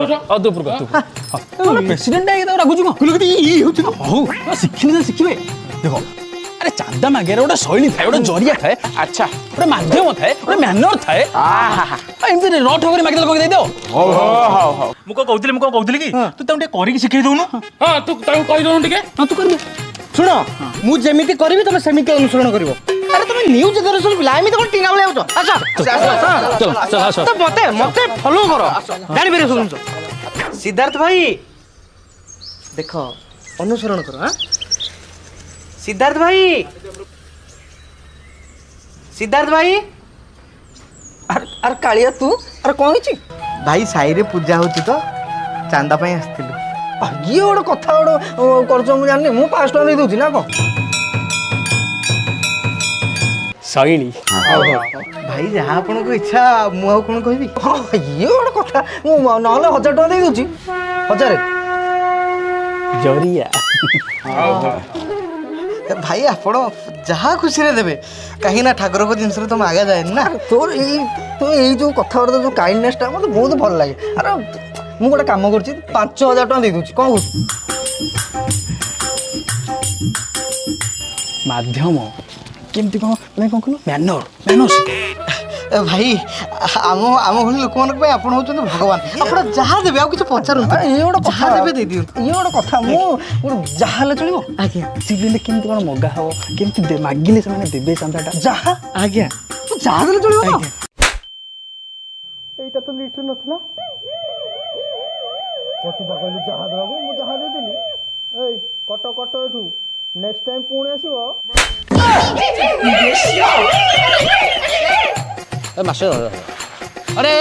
तू प्रेसिडेंट है रागुच कौन शिखिले शिखे देखो अरे चांदा मागे गोटे शैली थाए गोटे जरिया थाए अच्छा गोटे माध्यम थाए गोटे मैनर थाए एमती न ठगरी मागे लोक दे दो मुझे कहूली कि तू तक करके शिखे दौनु हाँ तू कही दौनु टिके हाँ तू कर शुण मु जेमिति करिवि तमे सेमिति अनुसरण करिवो अरे तुम न्यू जनरेशन पिला एमिति कोन टिंगा बले होतो अच्छा चल चल आस तो मते मते फॉलो करो जानि बेरे सुन सिद्धार्थ भाई देखो अनुसरण करो हां सिद्धार्थ भाई अरे कालिया तू अरे कौन छी भाई साई रे पूजा होची तो चांदा पई आस्थिलु ये गोटे कथा गोटे करछ मु जानि मु 5 टका दे दूची ना को शैली भाई जहाँ आपन को इच्छा मु आ कोन कहबी हाँ ये गोटे कथा मु नहले 1000 टका दे दूची 1000 जरिया भाई आपण जहाँ खुशी रे देबे कहीं ना ठाकुर को जिनस रे तुम आगे जाए ना तोर तो ये जो कथा वार्ता जो काइंडनेस टा मते बहुत भल लागे अरे मु गोटे काम करछि 5000 टका दे दूची कोन माध्यम केमती कौन मैं कौन कहलो मैनर मैनर भाई आम आम भली लोक मान आपण होचन भगवान आपण जहाँ देबे आ किछ पचारु ये गोटे जहाँ देबे दे दियो ये गोटे कथा मु गोटे जहाले चलिबो आज्ञा सिविल केमती कौन मगा हो केमती मागिले से माने देबे चांदाटा जहा आज्ञा तू जहाले चलिबो ना एटा तो लिटू नथला कटिबा कहलु जहा देबो मु जहा दे देली ए कट कट एठू नेक्स्ट टाइम पुणी आसीबो मास्टर अरे